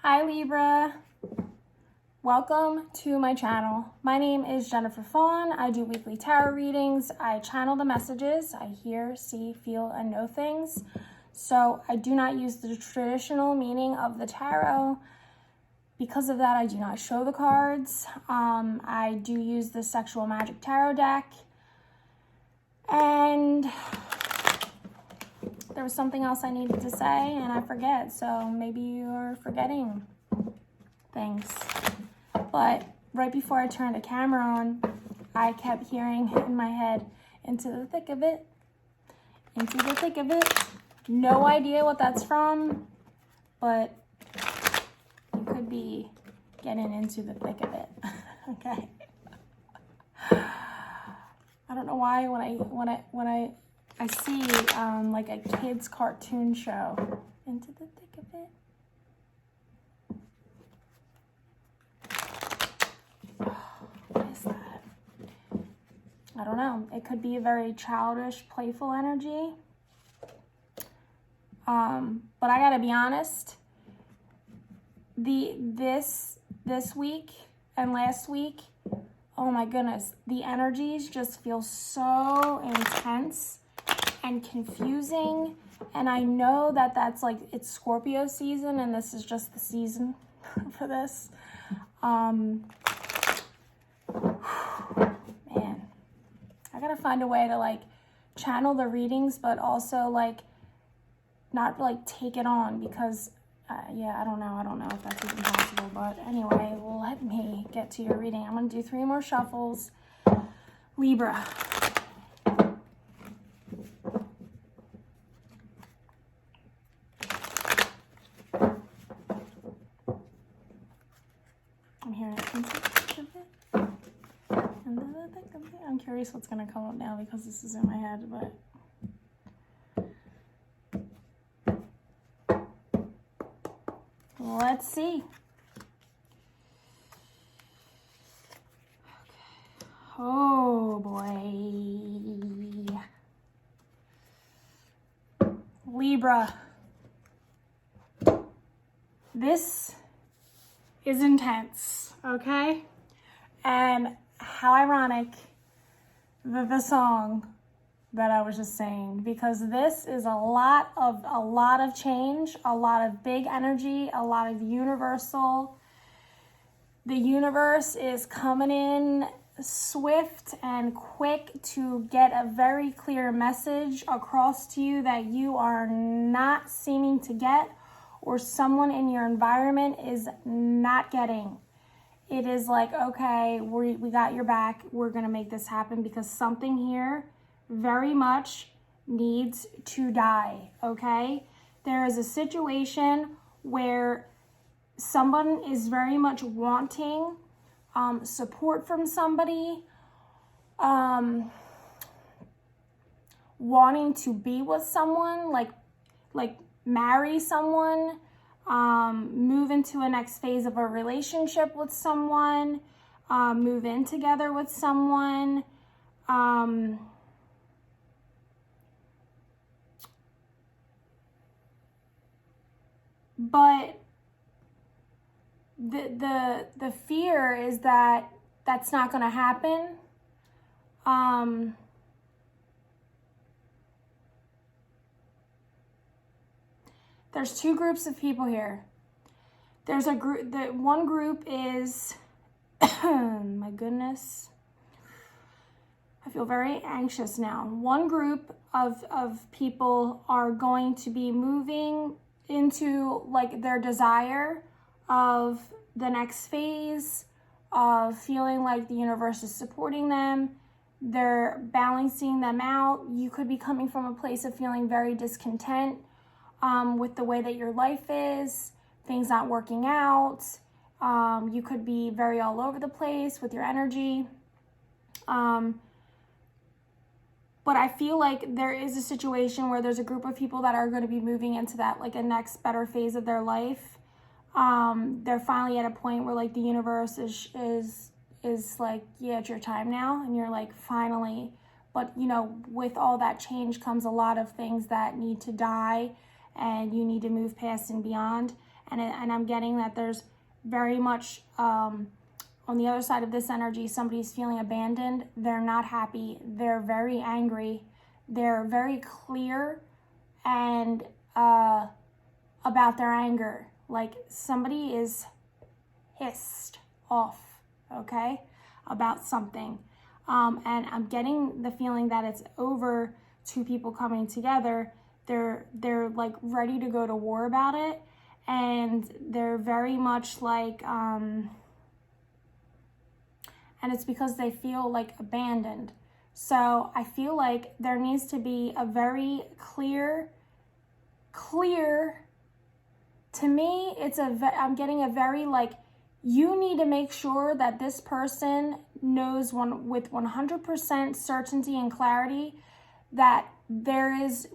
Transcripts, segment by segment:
Hi Libra, welcome to my channel. My name is Jennifer Fawn. I do weekly tarot readings. I channel the messages. I hear, see, feel, and know things. So I do not use the traditional meaning of the tarot. Because of that, I do not show the cards. I do use the Sexual Magic Tarot deck. And there was something else I needed to say and I forget, so maybe you're forgetting things. But right before I turned the camera on, I kept hearing in my head, into the thick of it, into the thick of it. No idea what that's from, but you could be getting into the thick of it, okay? I don't know why when I see like a kid's cartoon show, into the thick of it. What is that? I don't know. It could be a very childish, playful energy. But I gotta be honest, this week and last week, oh my goodness, the energies just feel so intense and confusing. And I know that that's like, it's Scorpio season and this is just the season for this. Man, I gotta find a way to like channel the readings, but also like not like take it on because yeah, I don't know if that's even possible, but anyway, let me get to your reading. I'm gonna do 3 more shuffles. Libra. I'm hearing it. I'm curious what's gonna come up now because this is in my head, but let's see. Okay. Oh boy. Libra. This is intense, okay? And how ironic the song that I was just saying, because this is a lot of change, a lot of big energy, a lot of universal. The universe is coming in swift and quick to get a very clear message across to you that you are not seeming to get, or someone in your environment is not getting. It is like, okay, we got your back. We're gonna make this happen because something here very much needs to die, okay? There is a situation where someone is very much wanting support from somebody, wanting to be with someone, like marry someone, move into a next phase of a relationship with someone, move in together with someone, but the fear is that that's not going to happen. There's 2 groups of people here. There's a group, one group is, my goodness, I feel very anxious now. One group of people are going to be moving into like their desire of the next phase, of feeling like the universe is supporting them. They're balancing them out. You could be coming from a place of feeling very discontent with the way that your life is, things not working out. You could be very all over the place with your energy. But I feel like there is a situation where there's a group of people that are going to be moving into that, like a next better phase of their life. They're finally at a point where like the universe is like, yeah, it's your time now. And you're like, finally. But you know, with all that change comes a lot of things that need to die and you need to move past and beyond. And I'm getting that there's very much, on the other side of this energy, somebody's feeling abandoned. They're not happy. They're very angry. They're very clear and about their anger. Like somebody is pissed off, okay, about something. And I'm getting the feeling that it's over two people coming together. They're like ready to go to war about it. And they're very much like, and it's because they feel like abandoned. So I feel like there needs to be a very clear, to me, I'm getting a very like, you need to make sure that this person knows with 100% certainty and clarity that there is,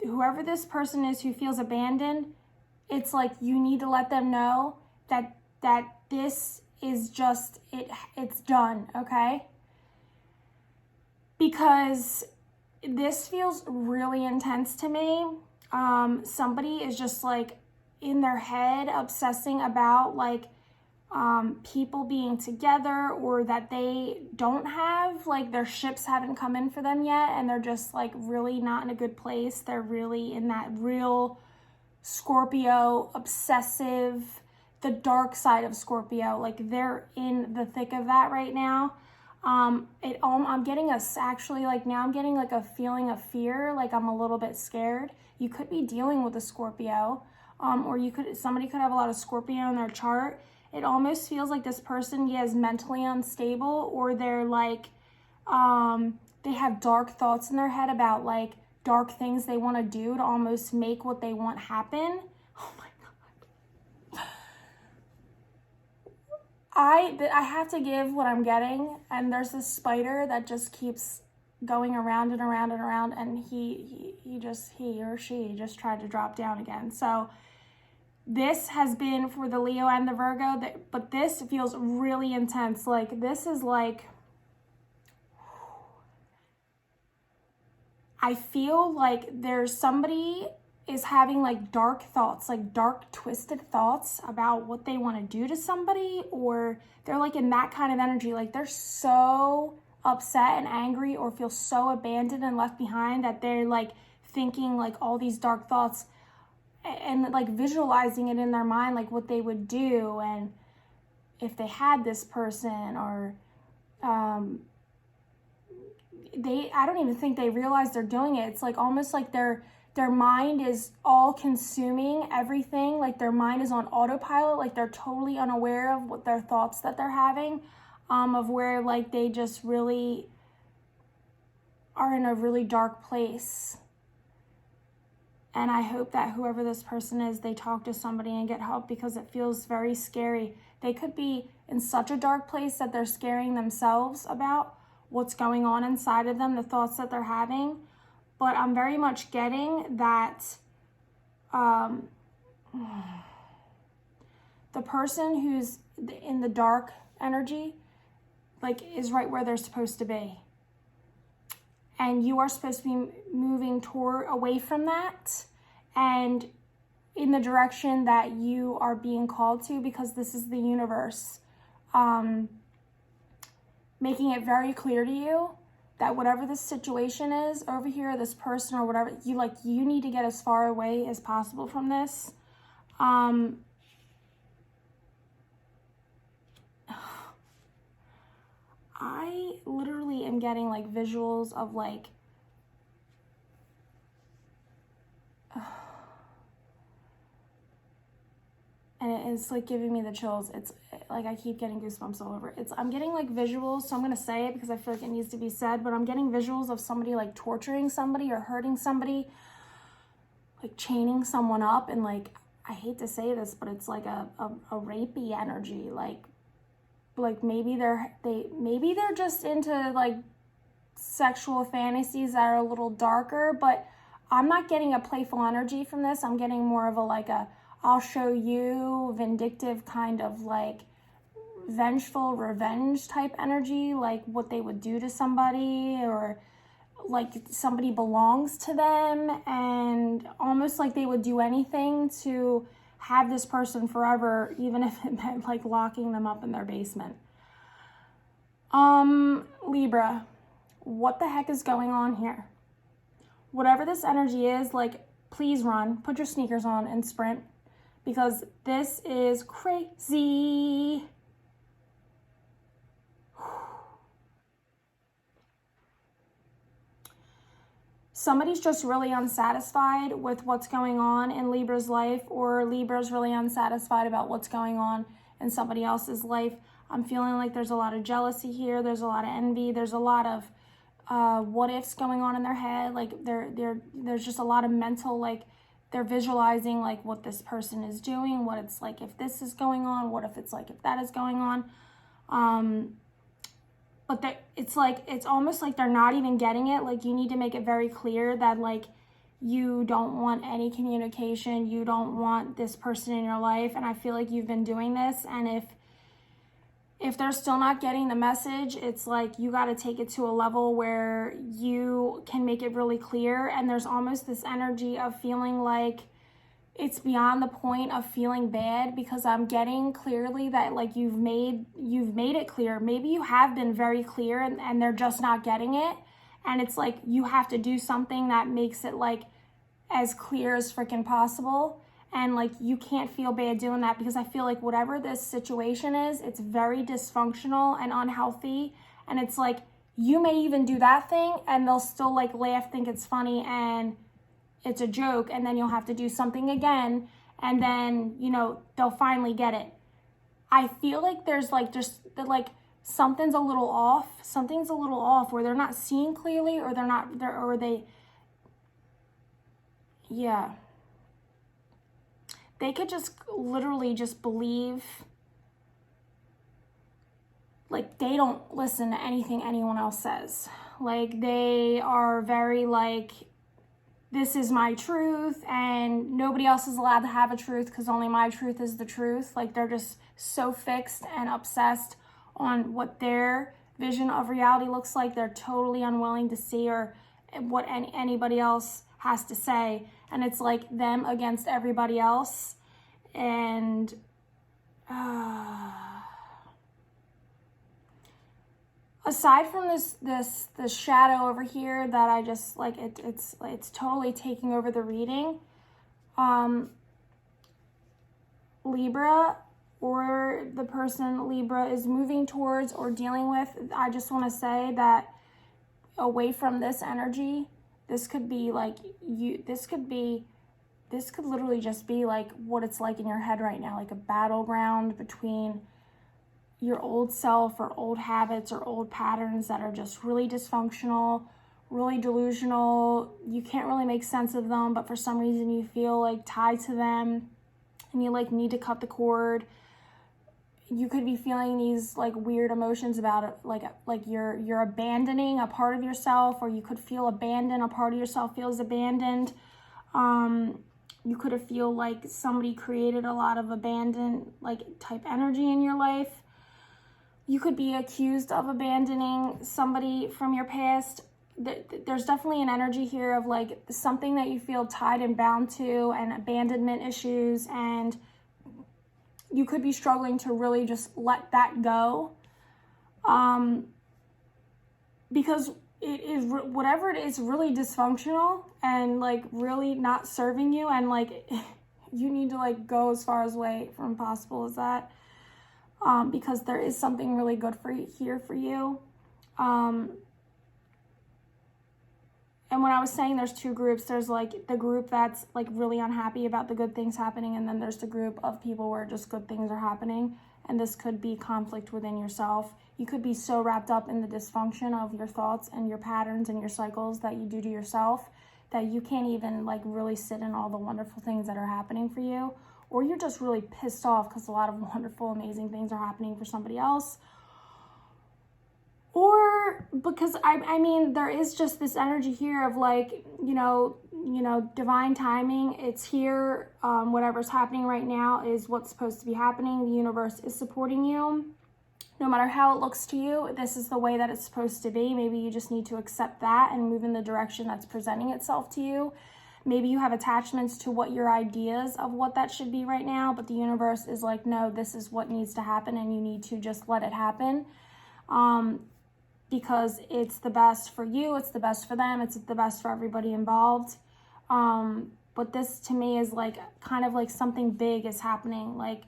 whoever this person is who feels abandoned, it's like you need to let them know that this is just, it's done, okay? Because this feels really intense to me. Somebody is just like in their head obsessing about like people being together, or that they don't have, like their ships haven't come in for them yet, and they're just like really not in a good place. They're really in that real Scorpio, obsessive, the dark side of Scorpio. Like they're in the thick of that right now. I'm getting I'm getting like a feeling of fear, like I'm a little bit scared. You could be dealing with a Scorpio, or somebody could have a lot of Scorpio in their chart. It almost feels like this person is mentally unstable, or they're like, they have dark thoughts in their head about like dark things they want to do to almost make what they want happen. Oh my God. I have to give what I'm getting, and there's this spider that just keeps going around and around and around, and he or she just tried to drop down again. So this has been for the Leo and the Virgo, but this feels really intense. Like this is like, I feel like there's somebody is having like dark thoughts, like dark twisted thoughts about what they want to do to somebody, or they're like in that kind of energy. Like they're so upset and angry, or feel so abandoned and left behind, that they're like thinking like all these dark thoughts and like visualizing it in their mind, like what they would do and if they had this person, or I don't even think they realize they're doing it. It's like almost like their mind is all consuming everything. Like their mind is on autopilot. Like they're totally unaware of what their thoughts that they're having, of where like they just really are in a really dark place. And I hope that whoever this person is, they talk to somebody and get help, because it feels very scary. They could be in such a dark place that they're scaring themselves about what's going on inside of them, the thoughts that they're having. But I'm very much getting that the person who's in the dark energy, like, is right where they're supposed to be. And you are supposed to be moving away from that and in the direction that you are being called to, because this is the universe making it very clear to you that whatever this situation is over here, this person or whatever, you need to get as far away as possible from this. I literally am getting like visuals of like, and it's like giving me the chills. It's like I keep getting goosebumps all over. I'm getting like visuals, so I'm gonna say it because I feel like it needs to be said, but I'm getting visuals of somebody like torturing somebody or hurting somebody, like chaining someone up, and like, I hate to say this, but it's like a rapey energy, like maybe they're just into like sexual fantasies that are a little darker, but I'm not getting a playful energy from this. I'm getting more of a I'll show you vindictive kind of like vengeful revenge type energy, like what they would do to somebody, or like somebody belongs to them, and almost like they would do anything to have this person forever, even if it meant like locking them up in their basement. Libra, what the heck is going on here? Whatever this energy is, like, please run, put your sneakers on and sprint, because this is crazy. Somebody's just really unsatisfied with what's going on in Libra's life, or Libra's really unsatisfied about what's going on in somebody else's life. I'm feeling like there's a lot of jealousy here. There's a lot of envy. There's a lot of what ifs going on in their head. Like there's just a lot of mental, like they're visualizing like what this person is doing, what it's like if this is going on, what if it's like if that is going on. But it's like, it's almost like they're not even getting it. Like, you need to make it very clear that, like, you don't want any communication. You don't want this person in your life. And I feel like you've been doing this. And if they're still not getting the message, it's like you got to take it to a level where you can make it really clear. And there's almost this energy of feeling like it's beyond the point of feeling bad, because I'm getting clearly that like you've made it clear. Maybe you have been very clear and they're just not getting it. And it's like you have to do something that makes it like as clear as freaking possible. And like you can't feel bad doing that, because I feel like whatever this situation is, it's very dysfunctional and unhealthy. And it's like you may even do that thing and they'll still like laugh, think it's funny, and it's a joke, and then you'll have to do something again, and then, you know, they'll finally get it. I feel like there's like just that, like something's a little off. Something's a little off where they're not seeing clearly, or they could just literally just believe, like they don't listen to anything anyone else says. Like they are very like, this is my truth and nobody else is allowed to have a truth because only my truth is the truth. Like they're just so fixed and obsessed on what their vision of reality looks like. They're totally unwilling to see or what anybody else has to say. And it's like them against everybody else. And aside from this shadow over here that I just like, it's totally taking over the reading. Libra, or the person Libra is moving towards or dealing with, I just want to say that away from this energy, this could be like this could literally just be like what it's like in your head right now, like a battleground between your old self or old habits or old patterns that are just really dysfunctional, really delusional. You can't really make sense of them, but for some reason you feel like tied to them and you like need to cut the cord. You could be feeling these like weird emotions about it, like you're abandoning a part of yourself, or you could feel abandoned. A part of yourself feels abandoned. You could feel like somebody created a lot of abandoned like type energy in your life. You could be accused of abandoning somebody from your past. There's definitely an energy here of like something that you feel tied and bound to, and abandonment issues, and you could be struggling to really just let that go. Because it is, whatever it is, really dysfunctional and like really not serving you, and like you need to like go as far away from possible as that. Because there is something really good here for you. And when I was saying there's two groups, there's like the group that's like really unhappy about the good things happening, and then there's the group of people where just good things are happening. And this could be conflict within yourself. You could be so wrapped up in the dysfunction of your thoughts and your patterns and your cycles that you do to yourself that you can't even like really sit in all the wonderful things that are happening for you. Or you're just really pissed off because a lot of wonderful, amazing things are happening for somebody else. Or because, I mean, there is just this energy here of like, you know, divine timing. It's here. Whatever's happening right now is what's supposed to be happening. The universe is supporting you. No matter how it looks to you, this is the way that it's supposed to be. Maybe you just need to accept that and move in the direction that's presenting itself to you. Maybe you have attachments to what your ideas of what that should be right now, but the universe is like, no, this is what needs to happen and you need to just let it happen. Because it's the best for you, it's the best for them, it's the best for everybody involved. But this to me is like kind of like something big is happening, like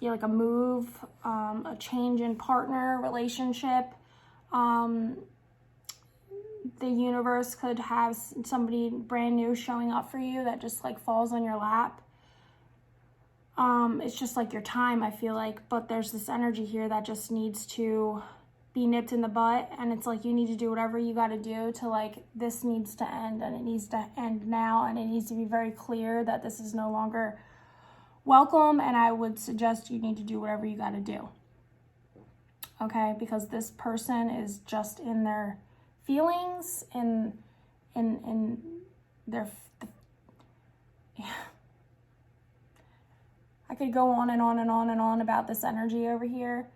like a move, a change in partner, relationship. The universe could have somebody brand new showing up for you that just like falls on your lap. It's just like your time, I feel like, but there's this energy here that just needs to be nipped in the butt, and it's like you need to do whatever you got to do to like, this needs to end, and it needs to end now, and it needs to be very clear that this is no longer welcome, and I would suggest you need to do whatever you got to do, okay? Because this person is just in their feelings, in their, yeah. I could go on and on and on and on about this energy over here.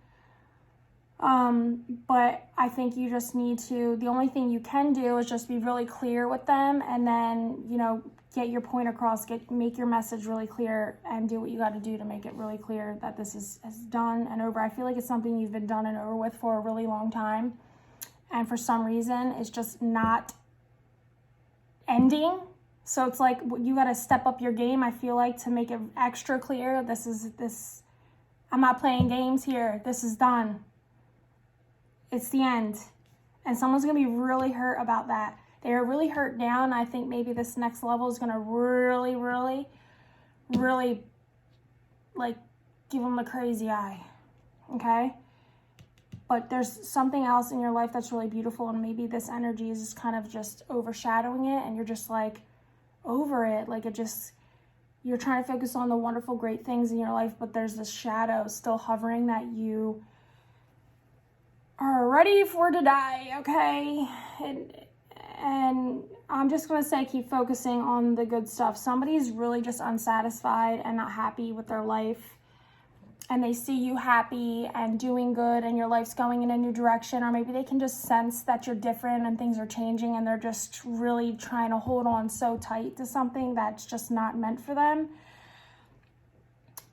But I think you just need to, the only thing you can do is just be really clear with them, and then, you know, get your point across, make your message really clear, and do what you got to do to make it really clear that this is done and over. I feel like it's something you've been done and over with for a really long time. And for some reason, it's just not ending. So it's like you got to step up your game, I feel like, to make it extra clear. This, I'm not playing games here. This is done. It's the end. And someone's going to be really hurt about that. They are really hurt now, and I think maybe this next level is going to really, really, really, like, give them the crazy eye. Okay? But there's something else in your life that's really beautiful, and maybe this energy is kind of just overshadowing it, and you're just like, over it, like it just, you're trying to focus on the wonderful, great things in your life, but there's this shadow still hovering that you are ready for to die, okay? And I'm just going to say, keep focusing on the good stuff. Somebody's really just unsatisfied and not happy with their life, and they see you happy and doing good and your life's going in a new direction, or maybe they can just sense that you're different and things are changing, and they're just really trying to hold on so tight to something that's just not meant for them.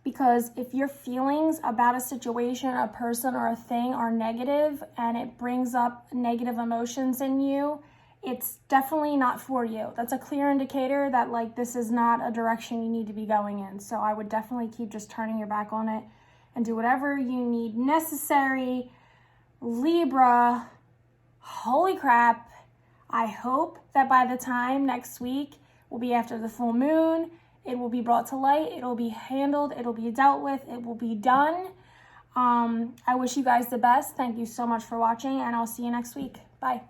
Because if your feelings about a situation, a person, or a thing are negative, and it brings up negative emotions in you, it's definitely not for you. That's a clear indicator that like this is not a direction you need to be going in. So I would definitely keep just turning your back on it and do whatever you need necessary. Libra, holy crap. I hope that by the time next week will be after the full moon, it will be brought to light, it will be handled, it will be dealt with, it will be done. I wish you guys the best. Thank you so much for watching, and I'll see you next week. Bye.